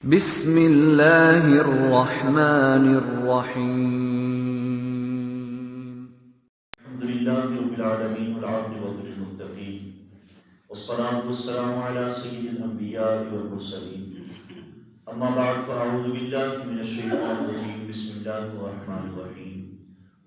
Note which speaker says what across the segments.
Speaker 1: بسم اللہ الرحمن الرحیم
Speaker 2: الحمد للہ رب العالمین والعاقبۃ للمتقین والصلاة والسلام علی سید الانبیاء والمرسلین اما بعد فاعوذ باللہ من الشیطان الرجیم بسم اللہ الرحمن الرحیم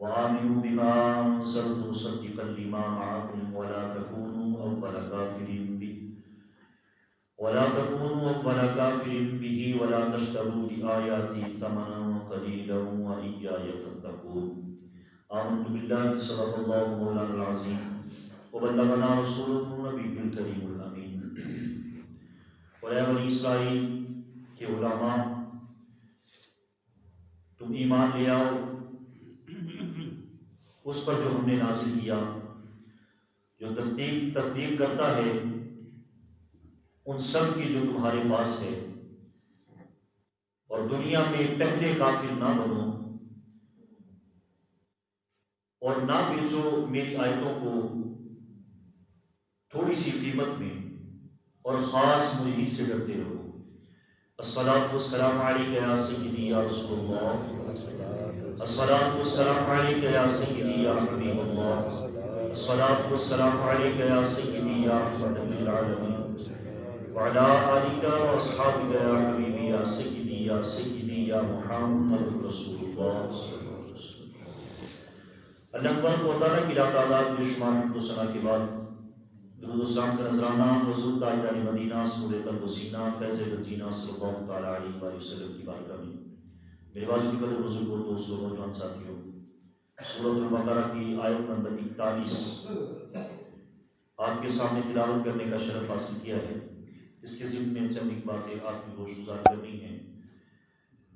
Speaker 2: وآمنوا بما انزلت مصدقا لما معکم ولا تکونوا اول کافر به ولا تشتروا بآیاتی ثمنا قلیلا وإیای فاتقون آمنت بالله صدق الله مولانا العظیم وبلغنا رسوله النبی الکریم الامین۔ اور اے بنی اسرائیل کے علماء، تم ایمان لے آؤ اس پر جو ہم نے نازل کیا، جو تصدیق کرتا ہے ان سب کی جو تمہارے پاس ہے، اور دنیا میں پہلے کافر نہ بنو اور نہ بیچو میری آیتوں کو تھوڑی سی قیمت میں، اور خاص مجھ ہی سے ڈرتے رہو۔ الصلاۃ والسلام علیک یا سیدی یا رسول اللہ، الصلاۃ والسلام علیک یا سیدی یا حبیب اللہ، الصلاۃ والسلام علیک یا سیدی یا رحمۃ للعالمین، وعلی آلک واصحابک یا حبیبی یا سیدی یا محمد رسول اللہ صلی اللہ علیہ وسلم۔ اللہ تبارک و تعالیٰ کی لاتعداد بے شمار حمد و ثنا کے بعد درود و سلام کا نذرانہ حضور تاجدار مدینہ سرور قلب و سینہ فیض مدینہ صلی اللہ تعالیٰ علیہ وآلہ وسلم کی بارگاہ میں۔ میرے واجب قدر بزرگوں، دوستوں، نوجوان ساتھیوں، سورۃ البقرہ کی آیت نمبر 41 آپ کے سامنے تلاوت کرنے کا شرف حاصل کیا ہے۔ اس کے ضمن میں چند ایک باتیں آپ کی گوش گزار کرنی ہیں۔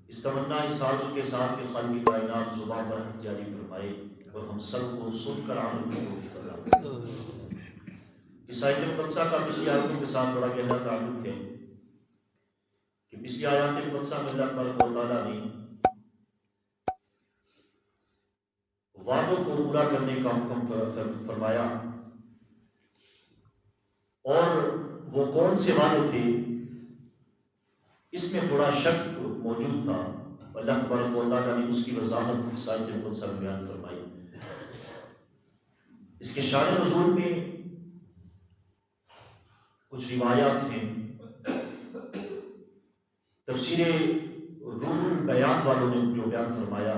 Speaker 2: اس تمنا اس آرزو کے ساتھ کہ خالق کائنات زبان پر حق جاری فرمائے اور ہم سب کو سن کر عمل کی توفیق عطا فرمائے۔ اس آیت مقدسہ کا پچھلی آیتوں کے ساتھ بڑا گہرا تعلق ہے کہ پچھلی آیات مقدسہ میں اللہ تبارک و تعالیٰ نے وعدوں کو پورا کرنے کا حکم فرمایا، اور وہ کون سے وعدے تھے اس میں تھوڑا شک موجود تھا، اللہ تبارک و تعالیٰ نے اس کی وضاحت اس آیت مقدسہ میں بیان فرمائی۔ اس کے شان نزول میں کچھ روایات ہیں۔ تفسیر روح البیان والوں نے جو بیان فرمایا،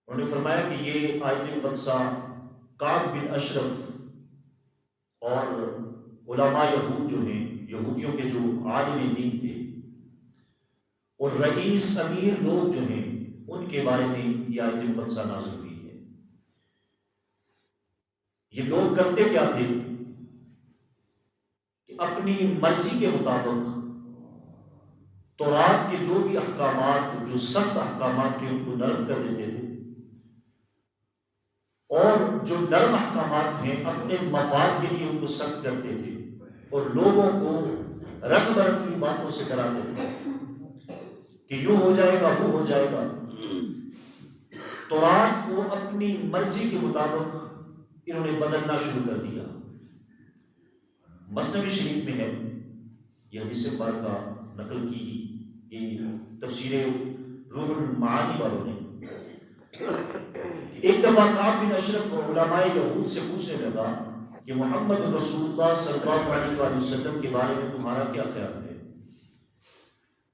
Speaker 2: انہوں نے فرمایا کہ یہ آیت مقدسہ کعب بن اشرف اور علماء یہود جو ہیں، یہودیوں کے جو عالم دین تھے اور رئیس امیر لوگ جو ہیں، ان کے بارے میں یہ آیت مقدسہ نازل ہوئی ہے۔ یہ لوگ کرتے کیا تھے کہ اپنی مرضی کے مطابق تورات کے جو بھی احکامات، جو سخت احکامات تھے، ان کو نرم کر دیتے تھے، اور جو نرم احکامات ہیں اپنے مفاد کے لیے ان کو سخت کرتے تھے، اور لوگوں کو رنگ برنگ کی باتوں سے ڈراتے تھے کہ یوں ہو جائے گا، وہ ہو جائے گا۔ تورات کو اپنی مرضی کے مطابق انہوں نے بدلنا شروع کر دیا۔ مثنوی شریف میں ہے، یہ حدیث مبارکہ نقل کی کہ تفسیر روح المعانی والوں نے ایک دفعہ کعب بن اشرف علماء یہود سے پوچھنے لگا کہ محمد رسول اللہ صلی اللہ علیہ وآلہ وسلم کے بارے میں تمہارا کیا خیال ہے؟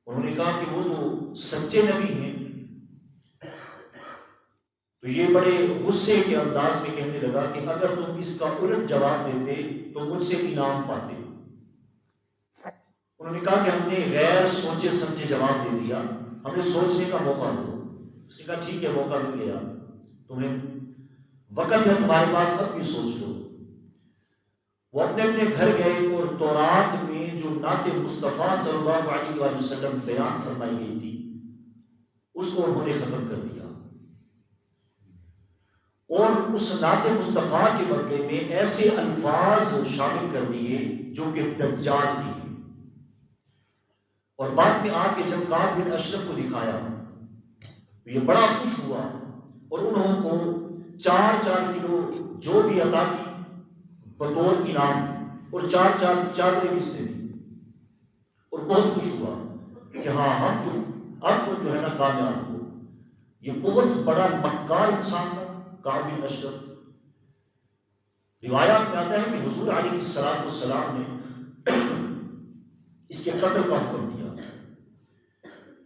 Speaker 2: انہوں نے کہا کہ وہ تو سچے نبی ہیں۔ تو یہ بڑے غصے کے انداز میں کہنے لگا کہ اگر تم اس کا الٹ جواب دیتے تو مجھ سے انعام پاتے۔ انہوں نے کہا کہ ہم نے غیر سوچے سمجھے جواب دے دیا، ہمیں سوچنے کا موقع دو۔ اس نے کہا ٹھیک ہے، موقع مل گیا، تمہیں وقت ہے تمہارے پاس، اب بھی سوچ لو۔ وہ اپنے اپنے گھر گئے اور تورات میں جو نعت مصطفیٰ صلی اللہ علیہ وآلہ وسلم بیان فرمائی گئی تھی اس کو انہوں نے ختم کر دیا، اور اس نعت مصطفیٰ کے بدلے میں ایسے الفاظ شامل کر دیے جو کہ دجال کی ہیں۔ اور بعد میں آ کے جب کعب بن اشرف کو دکھایا تو یہ بڑا خوش ہوا، اور انہوں کو 4 کلو جو بھی عطا کی بطور انعام، اور 4 چادریں بھی اس نے دی۔ اور بہت خوش ہوا کہ ہاں اب تو جو ہے نا کامیاب ہو. یہ بہت بڑا مکار انسان تھا کعب بن اشرف. روایات میں آتا ہے کہ حضور علیہ السلام نے اس کے قتل کا حکم دیا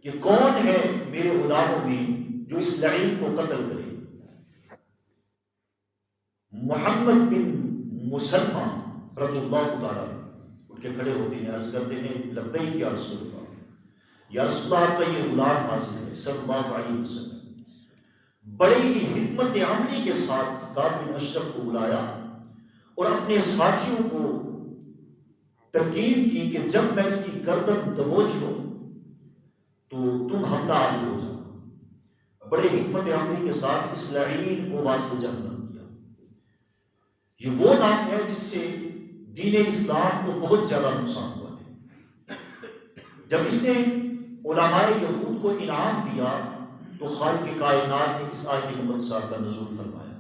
Speaker 2: کہ کون ہے میرے غلاموں میں جو اس لعین کو قتل کرے. محمد بن مسلمہ رضی اللہ تعالیٰ اٹھ کے کھڑے ہوتے ہیں، عرض کرتے ہیں لبیک یا رسول اللہ، یا رسول اللہ آپ کا یہ غلام حاضر ہے صلی اللہ علیہ وسلم. بڑے ہی حکمت عملی کے ساتھ کعب بن اشرف کو بلایا اور اپنے ساتھیوں کو تلقین کی کہ جب میں اس کی گردن دبوچ لوں تو تم حملہ آگے ہو جاؤ. بڑے حکمت عملی کے ساتھ اس لعین کو واسطہ جہنم کیا. یہ وہ نام ہے جس سے دین اسلام کو بہت زیادہ نقصان ہوا ہے. جب اس نے علماء یہود کو انعام دیا تو خالق کائنات نے اس آیت مقدسہ کا نزول فرمایا.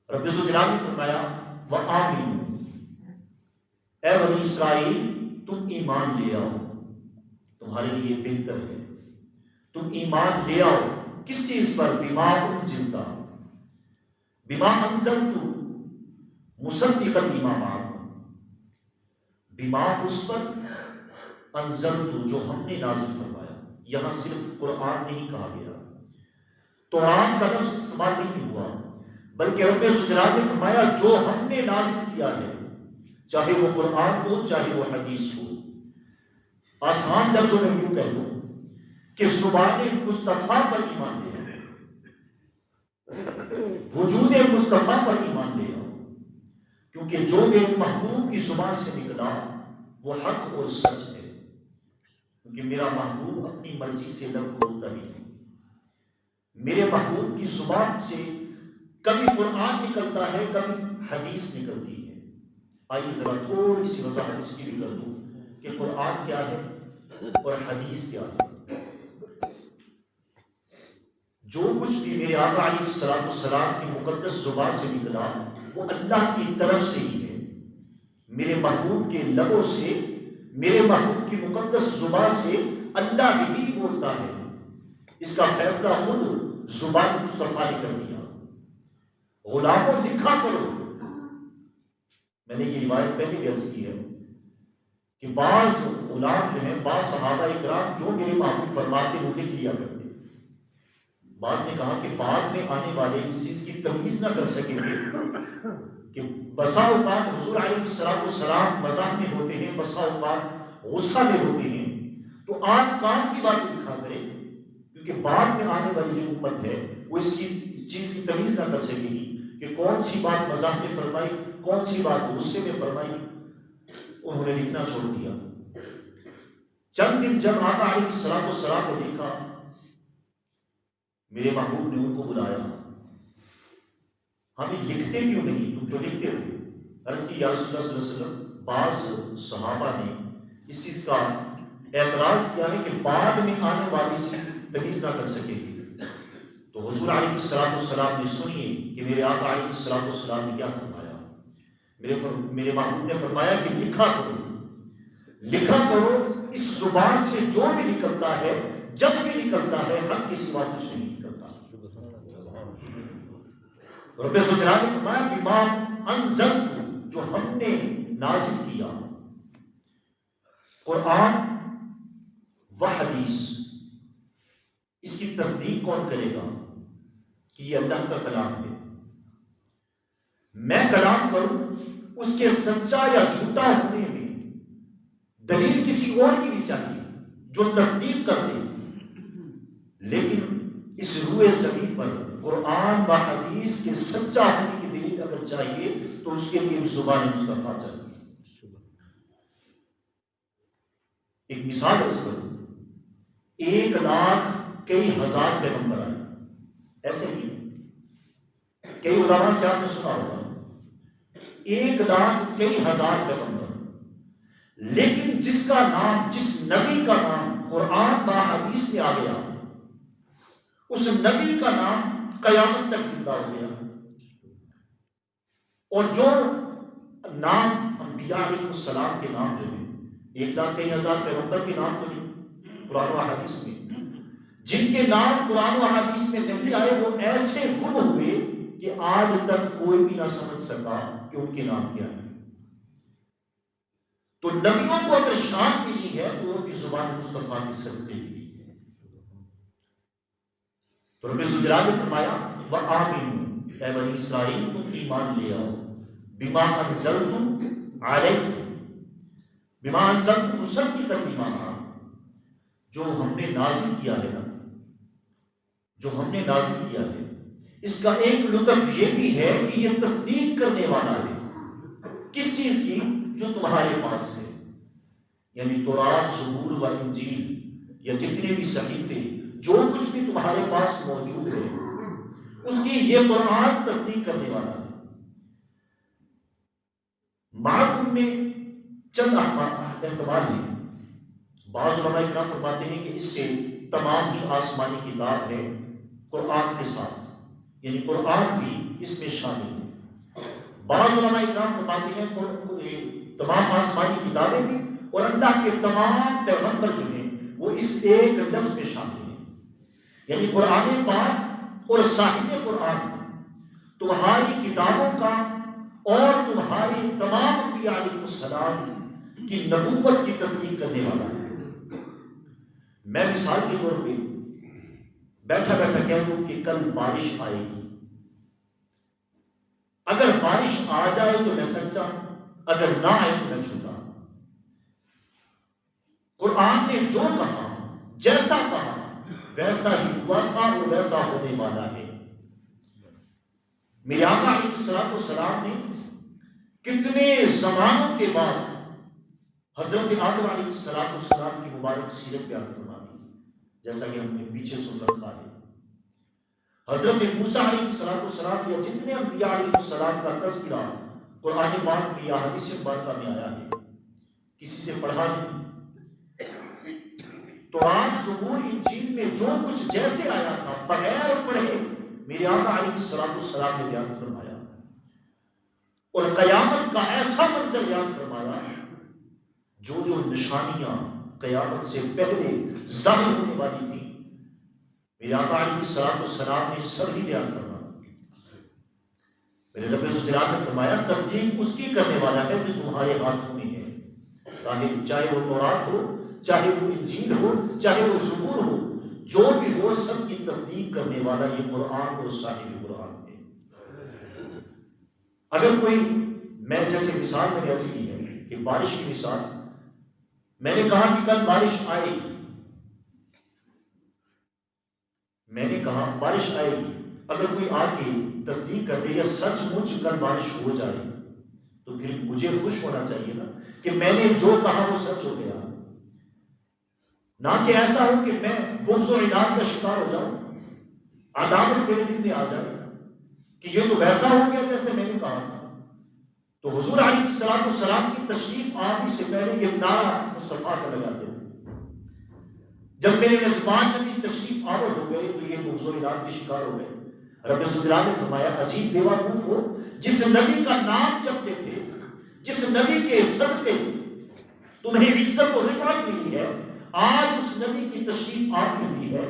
Speaker 2: رب ذوالجلال نے فرمایا وَآمِنُوا، اے بنی اسرائیل تم ایمان لے آؤ، تمہارے لیے بہتر ہے تم ایمان لے آؤ. کس چیز پر؟ بما انزلتا، بما انزلت مصدقا لما معکم، بما اس پر، انزلت جو ہم نے نازل فرمایا. یہاں صرف قرآن نہیں کہا گیا، قرآن کا لفظ استعمال نہیں ہوا، بلکہ رب ذوالجلال نے فرمایا جو ہم نے نازل کیا ہے، چاہے وہ قرآن ہو چاہے وہ حدیث ہو. آسان لفظوں میں یوں کہہ دو کہ زبان مصطفیٰ پر ایمان لے آؤ، وجود مصطفیٰ پر ایمان لے آؤ، کیونکہ جو میرے محبوب کی زبان سے نکلا وہ حق اور سچ ہے. کیونکہ میرا محبوب اپنی مرضی سے لب کھولتا ہی نہیں. میرے محبوب کی زبان سے کبھی قرآن نکلتا ہے کبھی حدیث نکلتی ہے. آئیے ذرا تھوڑی سی وضاحت اس کی بھی کر دوں کہ قرآن کیا ہے اور حدیث کیا ہے. جو کچھ بھی میرے آقا علیہ السلام کی مقدس زبان سے نکلا وہ اللہ کی طرف سے ہی ہے. میرے محبوب کے لبوں سے، میرے محبوب کی مقدس زبان سے اللہ ہی بولتا ہے. اس کا فیصلہ خود زبان مصطفیٰ نے کر دیا. غلاموں لکھا کرو. میں نے یہ روایت پہلے بھی عرض کی ہے کہ بعض غلام جو ہیں، بعض صحابہ اکرام جو میرے محبوب فرماتے وہ لکھ لیا کرتے. بعض نے کہا کہ بعد میں آنے والے اس چیز کی تمیز نہ کر سکیں گے کہ بسا اوقات حضور علیہ السلام مزاح میں ہوتے ہیں، بسا اوقات غصہ میں ہوتے ہیں، تو آپ کام کی بات لکھا کریں، کیونکہ بعد میں آنے والی جو امت ہے وہ اس چیز کی تمیز نہ کر سکے گی کہ کون سی بات مزاح میں فرمائی، کون سی بات غصے میں فرمائی. انہوں نے لکھنا چھوڑ دیا. چند دن جب آقا علیہ السلام کو دیکھا، میرے محبوب نے ان کو بلایا. ہمیں لکھتے کیوں نہیں؟ تم تو لکھتے تھے. عرض کی یا رسول اللہ صلی اللہ علیہ وسلم، بعض صحابہ نے اس چیز کا اعتراض کیا ہے کہ بعد میں آنے والی سے تمیز نہ کر سکے. تو حضور علیہ السلام نے سنیے کہ میرے آقا علیہ السلام نے کیا فرمایا. میرے محبوب نے فرمایا کہ لکھا کرو. اس زبان سے جو بھی نکلتا ہے، جب بھی نکلتا ہے، حق کی سوا کچھ نہیں نکلتا. رب ذوالجلال نے فرمایا بما انزلت، جو ہم نے نازل کیا. قرآن و حدیث، اس کی تصدیق کون کرے گا کہ یہ اللہ کا کلام ہے؟ میں کلام کروں، اس کے سچا یا جھوٹا ہونے میں دلیل کسی اور کی بھی چاہیے جو تصدیق کر دے. لیکن اس روئے زمین پر قرآن و حدیث کے سچا ہونے کی دلیل اگر چاہیے تو اس کے لیے زبان مصطفیٰ چاہیے. ایک مثال عرض کروں، 1,00,000 کئی ہزار پیغمبر آئے. ایسے ہی کئی علماء سے آپ نے سنا ہوگا 1,00,000 کئی ہزار پیغمبر، لیکن جس کا نام، جس نبی کا نام قرآن و حدیث میں آ گیا، اس نبی کا نام قیامت تک زندہ ہو گیا. اور جو نام انبیاء علیہ السلام کے نام جو ہیں 1,00,000 کئی ہزار پیغمبر کے نام تو نہیں قرآن و احادیث میں، جن کے نام قرآن و احادیث میں نہیں آئے وہ ایسے گم ہوئے کہ آج تک کوئی بھی نہ سمجھ سکا کہ ان کے نام کیا ہے۔ تو نبیوں کو اگر شان ملی ہے تو وہ بھی زبان مصطفیٰ کی صدقے ملی ہے۔ تو رب ذوالجلال نے فرمایا وَآمِنُوا، اے بنی اسرائیل تم ایمان لے آؤ، بما انزلت علیکم، بما انزلت مسلم کی ترجمہ جو ہم نے نازل کیا ہے نا، جو ہم نے نازل کیا ہے، اس کا ایک لطف یہ بھی ہے کہ یہ تصدیق کرنے والا ہے کس چیز کی؟ جو تمہارے پاس ہے، یعنی تورات، زبور و انجیل یا جتنے بھی صحیفے جو کچھ بھی تمہارے پاس موجود ہے اس کی یہ قرآن تصدیق کرنے والا ہے۔ معکم میں چند احتمال ہیں۔ بعض علماء کرام فرماتے ہیں کہ اس سے تمام ہی آسمانی کتاب ہے قرآن کے ساتھ، یعنی قرآن بھی اس میں شامل ہے۔ بعض علماء کرام فرماتے ہیں تمام آسمانی کتابیں بھی اور اللہ کے تمام پیغمبر جو ہیں وہ اس ایک لفظ میں شامل ہیں، یعنی قرآن پاک اور صاحب قرآن تمہاری کتابوں کا اور تمہاری تمام انبیاء علیہ السلام کی نبوت کی تصدیق کرنے والا ہے۔ میں مثال کے طور پہ بیٹھا بیٹھا کہہ دوں کہ کل بارش آئے گی، اگر بارش آ جائے تو میں سچا، اگر نہ آئے تو میں جھوٹا۔ قرآن نے جو کہا، جیسا کہا ویسا ہی ہوا تھا اور ویسا ہونے والا ہے۔ میرے آقا علیہ السلام نے کتنے زمانوں کے بعد حضرت آدم علیہ السلام کی مبارک سیرت بیان فرما دی، جیسا کہ ہم نے پیچھے سن رکھا ہے۔ حضرت موسیٰ علیہ السلام یا جتنے انبیاء علیہ السلام کا تذکرہ قرآن پاک میں یا حدیث مبارکہ میں آیا ہے، کسی سے پڑھا نہیں۔ تورات، زبور، انجیل میں جو کچھ جیسے آیا تھا بغیر پڑھے میرے آقا علیہ السلام نے بیان فرمایا، اور قیامت کا ایسا منظر بیان فرمایا جو جو نشانیاں قیامت سے پہلے ظاہر ہونے والی تھی میرے آقا علیہ السلام نے سب ہی بیان فرمایا۔ میرے رب ذوالجلال نے فرمایا تصدیق اس کی کرنے والا ہے جو تمہارے ہاتھوں میں ہے، چاہے وہ تورات ہو، چاہے وہ انجیل ہو، چاہے وہ زبور ہو، جو بھی ہو سب کی تصدیق کرنے والا یہ قرآن اور صاحب قرآن ہے۔ اگر کوئی، میں جیسے مثال میں نے عرض کی ہے کہ بارش کی مثال، میں نے کہا کہ کل بارش آئے گی، میں نے کہا بارش آئے گی، اگر کوئی آ کے تصدیق کر دے یا سچ مچ کل بارش ہو جائے تو پھر مجھے خوش ہونا چاہیے نا کہ میں نے جو کہا وہ سچ ہو گیا، نہ کہ ایسا ہو کہ میں بغض و عناد کا شکار ہو جاؤں، عداوت میرے دل میں آ جائے کہ یہ تو ویسا ہو گیا جیسے میں نے کہا تھا۔ تو حضور علیہ السلام کی تشریف آنے سے پہلے یہ نعرہ مصطفیٰ کا لگاتے ہیں، جب میرے میزبان نبی تشریف آور ہو گئے تو یہ بغض و عناد کے شکار ہو گئے۔ رب ذوالجلال نے فرمایا عجیب بیوقوف ہو، جس نبی کا نام جپتے تھے، جس نبی کے صدقے تمہیں عزت و رفعت ملی ہے، آج اس نبی کی تشریف آتی ہوئی ہے،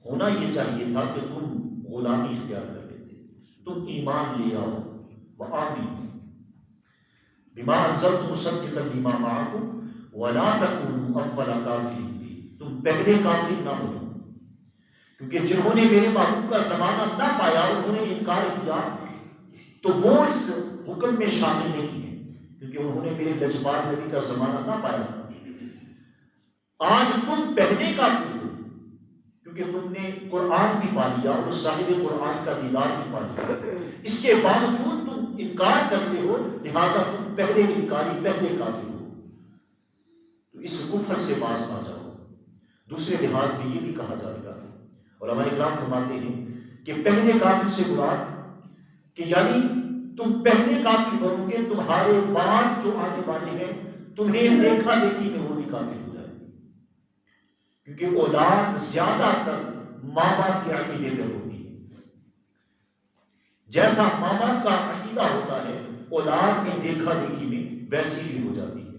Speaker 2: ہونا یہ چاہیے تھا کہ تم غلامی اختیار کر لیتے، تم ایمان لے آؤ، وآمنوا بما انزلت مصدقا لما معکم ولا تکونوا اول کافر به، تم پہلے کافر نہ بنو، کیونکہ جنہوں نے میرے محبوب کا زمانہ نہ پایا، انہوں نے انکار کیا تو وہ اس حکم میں شامل نہیں ہیں، کیونکہ انہوں نے میرے لجپال نبی کا زمانہ نہ پایا تھا۔ آج تم پہلے کافر ہو کیونکہ تم نے قرآن بھی پا لیا اور صاحب قرآن کا دیدار بھی پا لیا، اس کے باوجود تم انکار کرتے ہو، لہٰذا تم پہلے انکاری، پہلے کافر ہو، تو اس کفر سے باز آ جاؤ۔ دوسرے لحاظ میں یہ بھی کہا جائے گا، علماء اکرام فرماتے ہیں کہ پہلے کافر سے مراد کہ یعنی تم پہلے کافر بنو گے، تمہارے بعد جو آنے والے ہیں تمہیں دیکھا دیکھی میں وہ بھی کافر ہو جائے، کیونکہ اولاد زیادہ تر ماں باپ کے عقیدے پر ہوتی ہے، جیسا ماں باپ کا عقیدہ ہوتا ہے اولاد میں دیکھا دیکھی میں ویسی ہی ہو جاتی ہے۔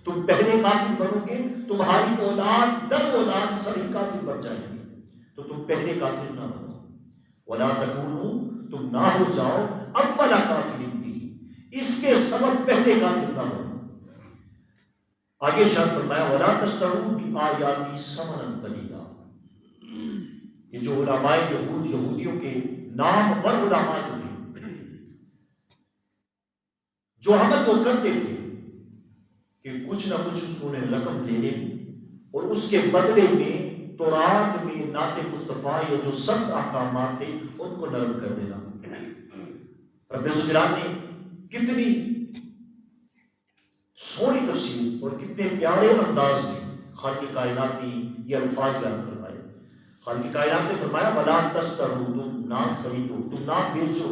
Speaker 2: تم پہلے کافر بنو گے، تمہاری اولاد در اولاد سبھی کافر بن جائیں گے، تو تم پہلے کافر نہ بنو۔ ولا تکونوا، تم نہ ہو جاؤ اول کافر بھی، اس کے سبب پہلے کافر نہ بنو۔ آگے ارشاد فرمایا ولا تشتروا بآیاتی ثمنا قلیلا۔ یہ جو علماء یہود، یہودیوں کے نام ور علماء جو ہیں، جو عمل وہ کرتے تھے کہ کچھ نہ کچھ انہوں نے رقم لے لینی اور اس کے بدلے میں تورات میں نعت مصطفیٰ یا جو سخت احکامات تھے ان کو نرم کر دینا۔ رب ذوالجلال نے کتنی سونی تفسیر اور کتنے پیارے انداز میں خالق کائنات نے یہ الفاظ بیان فرمائے۔ خالق کائنات نے فرمایا ولا تشتروا، تم نہ خریدو، تم نہ بیچو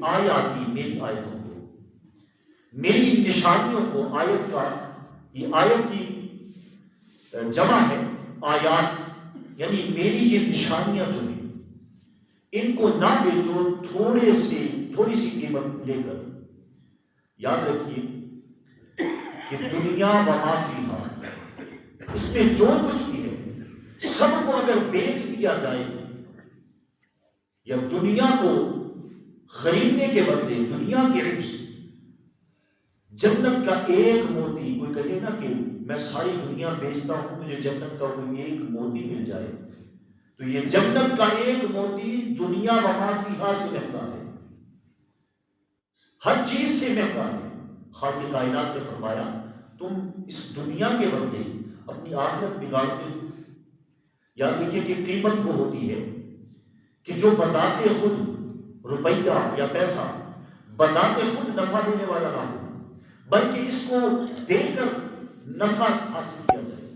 Speaker 2: بآیاتی، میری آیتوں کو، میری نشانیوں کو۔ آیت کا یہ آیت کی جمع ہے آیات، یعنی میری یہ نشانیاں جو ہیں ان کو نہ بیچو تھوڑی سی قیمت لے کر۔ یاد رکھیے کہ دنیا و ما فیہا، اس میں جو کچھ بھی ہے سب کو اگر بیچ دیا جائے یا دنیا کو خریدنے کے بدلے دنیا کے عوض جنت کا ایک موتی، کوئی کہے نا کہ میں ساری دنیا بیچتا ہوں مجھے جنت کا کوئی ایک موتی مل جائے، تو یہ جنت کا ایک موتی دنیا و ما فیہا سے مہنگا ہے، ہر چیز سے مہنگا ہے۔ خالق کائنات نے فرمایا تم اس دنیا کے بدلے اپنی آخرت بگاڑتے ہو۔ یاد رکھیے کہ قیمت وہ ہوتی ہے کہ جو بذات خود روپیہ یا پیسہ بذات خود نفع دینے والا نہ ہو، بلکہ اس کو دے کر نفع حاصل کیا جائے۔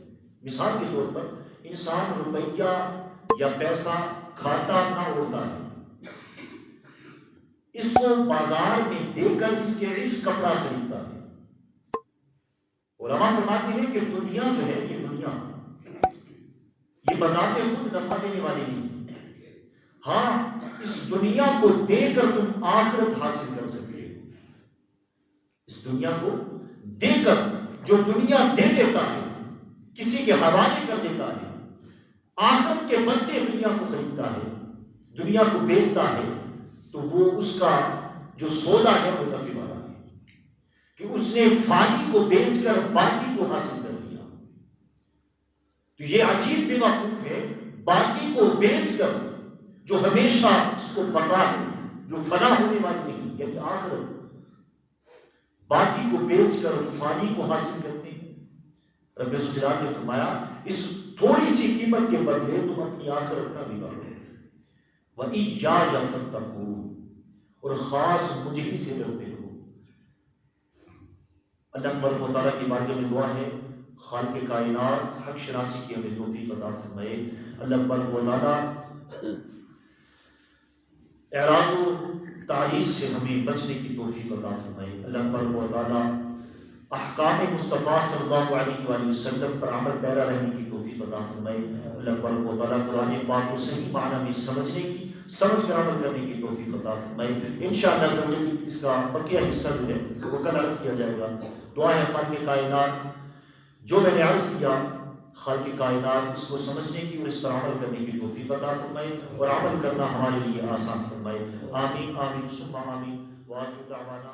Speaker 2: مثال کے طور پر انسان روپیہ یا پیسہ کھاتا نہ اڑتا ہے، اس کو بازار میں دے کر اس کے عوض کپڑا خریدتا ہے۔ علماء فرماتے ہیں کہ دنیا جو ہے، یہ دنیا یہ بذات خود نفع دینے والی نہیں، ہاں اس دنیا کو دے کر تم آخرت حاصل کر سکتے ہو۔ اس دنیا کو دے کر، جو دنیا دے دیتا ہے کسی کے حوالے کر دیتا ہے، آخرت کے بدلے دنیا کو خریدتا ہے، دنیا کو بیچتا ہے، تو وہ اس کا جو سودا ہے وہ نفع والا ہے کہ اس نے فانی کو بیچ کر باقی کو حاصل کر لیا۔ تو یہ عجیب بے وقوف ہے، باقی کو بیچ کر جو ہمیشہ اس کو بقا ہے، جو فنا ہونے والی نہیں، یعنی آخرت، باقی کو بیچ کر فانی کو حاصل کرتے ہیں۔ رب ذوالجلال نے فرمایا اس تھوڑی سی قیمت کے بدلے تم اپنی آخرت نہ بگاڑو۔ وَإِيَّايَ فَاتَّقُونِ، اور خاص مجھے ہی سے ڈرتے ہو۔ اللہ تبارک و تعالیٰ کی بارگاہ میں دعا ہے خالق کائنات حق شناسی کی ہمیں توفیق عطا فرمائے۔ اللہ تبارک و تعالیٰ اعراض و تعریض سے ہمیں بچنے کی توفیق عطا فرمائے۔ اللہ تبارک و تعالیٰ احکام مصطفیٰ صلی اللہ علیہ وآلہ وسلم پر عمل پیرا رہنے کی توفیق عطا فرمائے۔ اللہ تبارک و تعالیٰ قرآن پاک کو صحیح معنی میں سمجھنے کی، سمجھ کر عمل کرنے کی توفیق عطا فرمائے۔ انشاءاللہ اس کا بقیہ حصہ جو ہے وہ کل عرض کیا جائے گا۔ دعا ہے خالق کائنات جو میں نے عرض کیا، خالق کائنات اس کو سمجھنے کی اور اس پر عمل کرنے کی توفیق عطا فرمائے اور عمل کرنا ہمارے لیے آسان فرمائے۔ آمین آمین ثم آمین۔ وآخر دعوانا